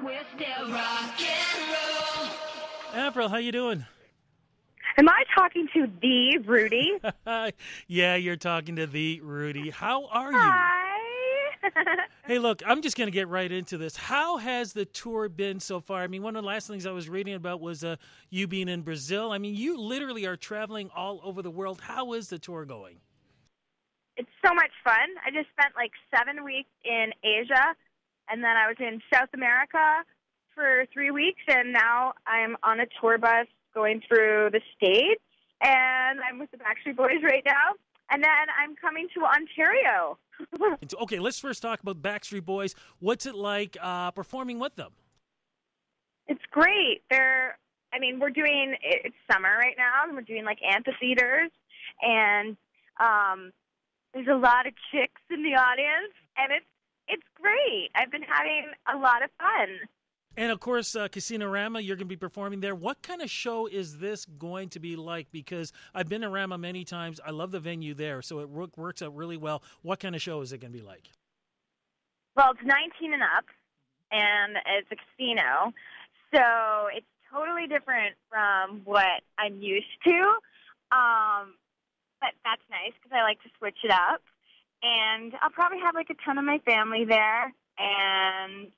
We're still rock and roll. Avril, how you doing? Am I talking to the Rudy? Yeah, you're talking to the Rudy. How are you? Hi. Hey, look, I'm just going to get right into this. How has the tour been so far? I mean, one of the last things I was reading about was you being in Brazil. I mean, you literally are traveling all over the world. How is the tour going? It's so much fun. I just spent like 7 weeks in Asia, and then I was in South America for 3 weeks, and now I'm on a tour bus going through the States, and I'm with the Backstreet Boys right now, and then I'm coming to Ontario. Okay, let's first talk about Backstreet Boys. What's it like performing with them? It's great. We're doing, it's summer right now, and we're doing like amphitheaters, and there's a lot of chicks in the audience, and it's great. I've been having a lot of fun. And, of course, Casino Rama, you're going to be performing there. What kind of show is this going to be like? Because I've been to Rama many times. I love the venue there, so it works out really well. What kind of show is it going to be like? Well, it's 19 and up, and it's a casino, so it's totally different from what I'm used to. But that's nice because I like to switch it up. And I'll probably have like a ton of my family there, and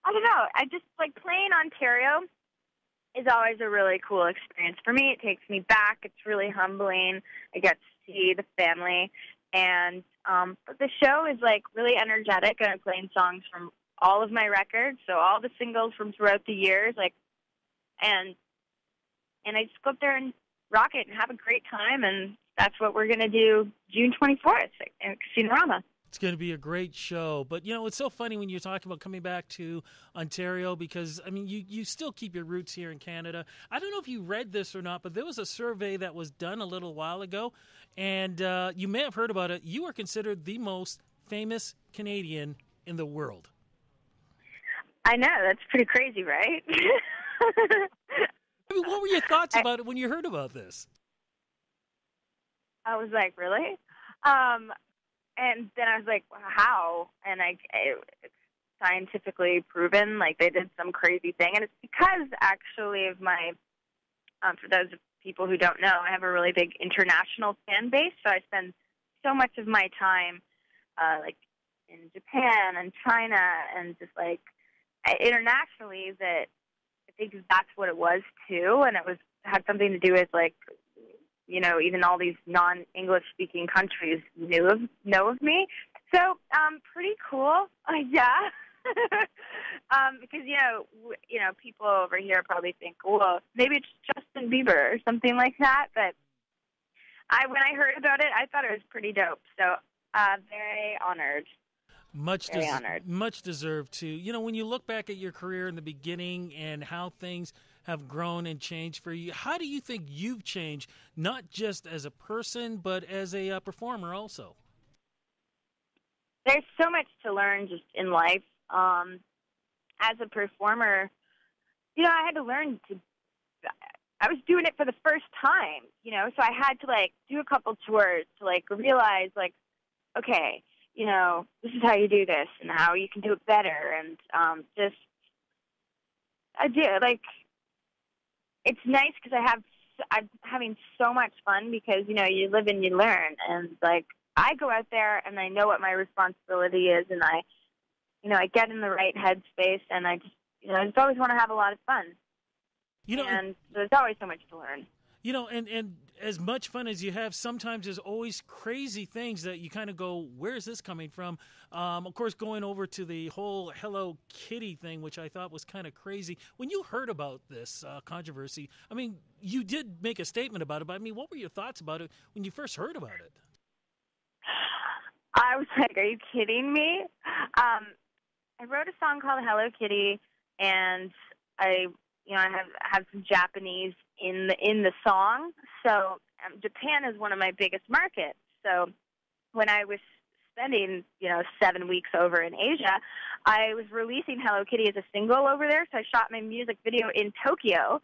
I don't know. I just like playing Ontario is always a really cool experience for me. It takes me back. It's really humbling. I get to see the family, and but the show is like really energetic, and I'm playing songs from all of my records, so all the singles from throughout the years, like, and I just go up there and rock it and have a great time, and that's what we're gonna do June 24th in Casino Rama. It's going to be a great show. But, you know, it's so funny when you're talking about coming back to Ontario because, I mean, you still keep your roots here in Canada. I don't know if you read this or not, but there was a survey that was done a little while ago, and you may have heard about it. You are considered the most famous Canadian in the world. I know. That's pretty crazy, right? I mean, what were your thoughts about it when you heard about this? I was like, really? And then I was like, how? And it's scientifically proven, like they did some crazy thing. And it's because actually of my, for those people who don't know, I have a really big international fan base. So I spend so much of my time, like in Japan and China and just like internationally that I think that's what it was too. And had something to do with like, you know, even all these non-English speaking countries know of me. So, pretty cool. Yeah. Because, you know, people over here probably think, well, maybe it's Justin Bieber or something like that. But when I heard about it, I thought it was pretty dope. So, very honored. Much deserved too. You know, when you look back at your career in the beginning and how things have grown and changed for you, how do you think you've changed, not just as a person, but as a performer also? There's so much to learn just in life. As a performer, you know, I had to learn I was doing it for the first time, you know, so I had to, like, do a couple tours to, like, realize, like, okay, you know, this is how you do this and how you can do it better. And I do, like, it's nice because I'm having so much fun because, you know, you live and you learn. And, like, I go out there and I know what my responsibility is and I get in the right headspace and I just always want to have a lot of fun. You know, and there's always so much to learn. You know, and as much fun as you have, sometimes there's always crazy things that you kind of go, where is this coming from? Of course, going over to the whole Hello Kitty thing, which I thought was kind of crazy. When you heard about this controversy, I mean, you did make a statement about it, but I mean, what were your thoughts about it when you first heard about it? I was like, are you kidding me? I wrote a song called Hello Kitty, and I have some Japanese in the song. So Japan is one of my biggest markets. So when I was spending 7 weeks over in Asia, I was releasing Hello Kitty as a single over there. So I shot my music video in Tokyo,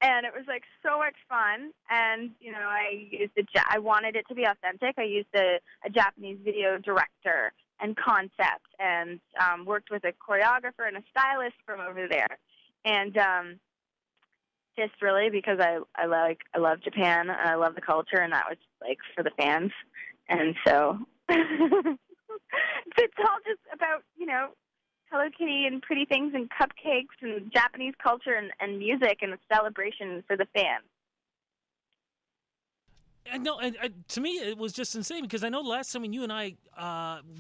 and it was like so much fun. And I wanted it to be authentic. I used a Japanese video director, and concept, and worked with a choreographer and a stylist from over there. And just really because I love Japan and I love the culture, and that was like for the fans. And so it's all just about, Hello Kitty and pretty things and cupcakes and Japanese culture and music and a celebration for the fans. I know, and to me, it was just insane because I know last time when you and I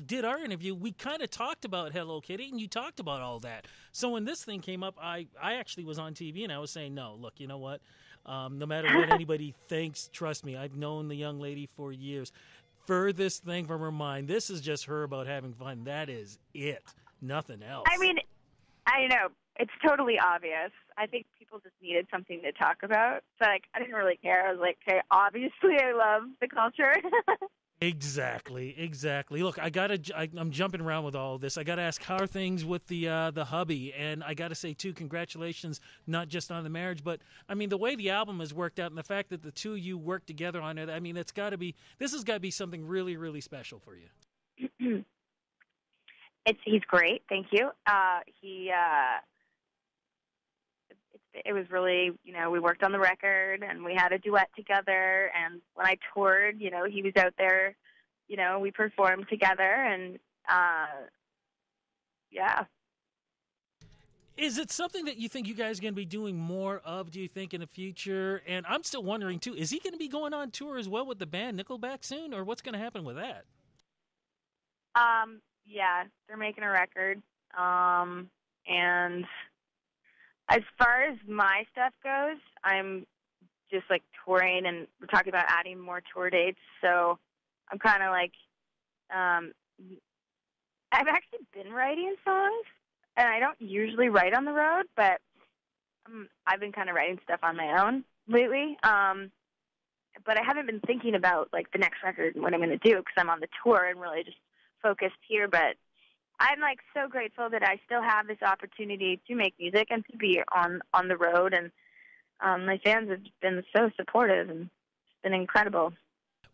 did our interview, we kind of talked about Hello Kitty, and you talked about all that. So when this thing came up, I actually was on TV, and I was saying, no, look, you know what? No matter what anybody thinks, trust me, I've known the young lady for years. Furthest thing from her mind, this is just her about having fun. That is it. Nothing else. I mean, I know. It's totally obvious. I think people just needed something to talk about. So, I didn't really care. I was like, okay, obviously I love the culture. Exactly. Look, I'm jumping around with all of this. I got to ask, how are things with the hubby? And I got to say, too, congratulations, not just on the marriage, but, I mean, the way the album has worked out and the fact that the two of you worked together on it, I mean, this has got to be something really, really special for you. He's great. Thank you. It was really, we worked on the record and we had a duet together. And when I toured, he was out there, we performed together and, yeah. Is it something that you think you guys are going to be doing more of, do you think, in the future? And I'm still wondering, too, is he going to be going on tour as well with the band Nickelback soon, or what's going to happen with that? Yeah, they're making a record. And as far as my stuff goes, I'm just touring, and we're talking about adding more tour dates. So I'm kind of I've actually been writing songs, and I don't usually write on the road, but I've been kind of writing stuff on my own lately. But I haven't been thinking about the next record and what I'm going to do because I'm on the tour and really just focused here. But I'm so grateful that I still have this opportunity to make music and to be on the road, and my fans have been so supportive, and it's been incredible.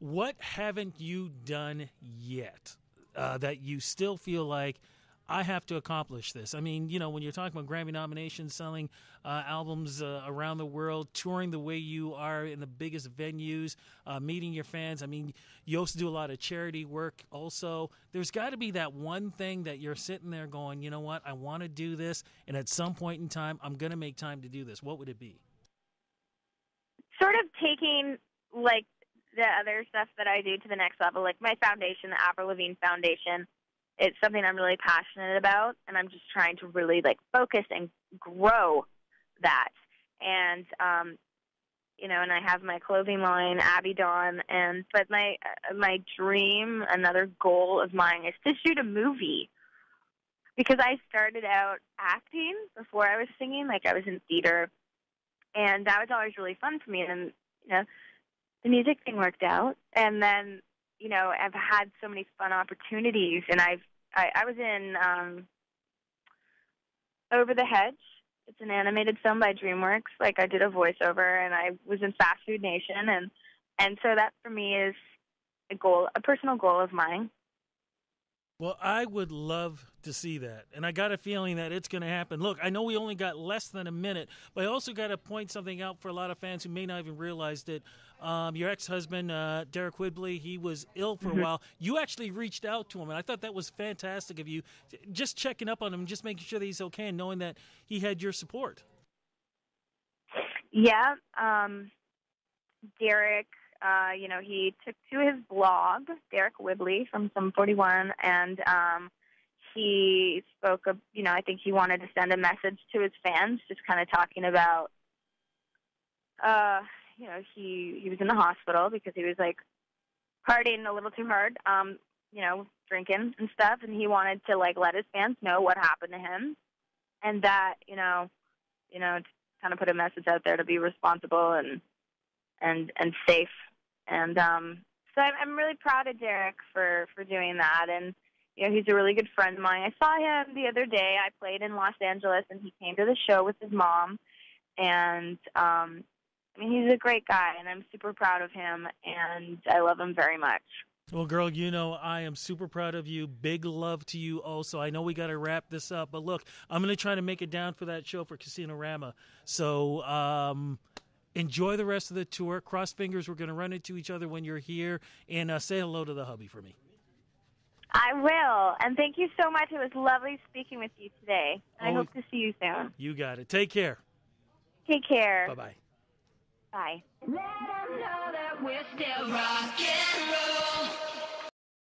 What haven't you done yet that you still feel like I have to accomplish this? I mean, when you're talking about Grammy nominations, selling albums around the world, touring the way you are in the biggest venues, meeting your fans. I mean, you also do a lot of charity work also. There's got to be that one thing that you're sitting there going, you know what, I want to do this, and at some point in time, I'm going to make time to do this. What would it be? Sort of taking, the other stuff that I do to the next level, my foundation, the Avril Lavigne Foundation. It's something I'm really passionate about, and I'm just trying to really focus and grow that. And and I have my clothing line, Abby Dawn, but my dream, another goal of mine, is to shoot a movie. Because I started out acting before I was singing, I was in theater, and that was always really fun for me. And the music thing worked out, and then I've had so many fun opportunities, and I was in Over the Hedge. It's an animated film by DreamWorks. I did a voiceover, and I was in Fast Food Nation, and so that for me is a personal goal of mine. Well, I would love to see that, and I got a feeling that it's going to happen. Look, I know we only got less than a minute, but I also got to point something out for a lot of fans who may not even realize that your ex-husband, Derek Whibley, he was ill for a while. You actually reached out to him, and I thought that was fantastic of you, just checking up on him, just making sure that he's okay and knowing that he had your support. Yeah, Derek... he took to his blog, Derek Whibley from Sum 41, and he spoke of, I think he wanted to send a message to his fans, just kind of talking about, he was in the hospital because he was partying a little too hard, drinking and stuff, and he wanted to let his fans know what happened to him, and that, kind of put a message out there to be responsible and safe. And so I'm really proud of Derek for doing that. And, he's a really good friend of mine. I saw him the other day. I played in Los Angeles, and he came to the show with his mom. And, he's a great guy, and I'm super proud of him, and I love him very much. Well, girl, you know I am super proud of you. Big love to you also. I know we got to wrap this up, but look, I'm going to try to make it down for that show for Casino-rama. So enjoy the rest of the tour. Cross fingers we're going to run into each other when you're here, and say hello to the hubby for me. I will. And thank you so much. It was lovely speaking with you today. I hope to see you soon. You got it. Take care. Take care. Bye-bye. Bye. Let 'em know that we're still rock and roll.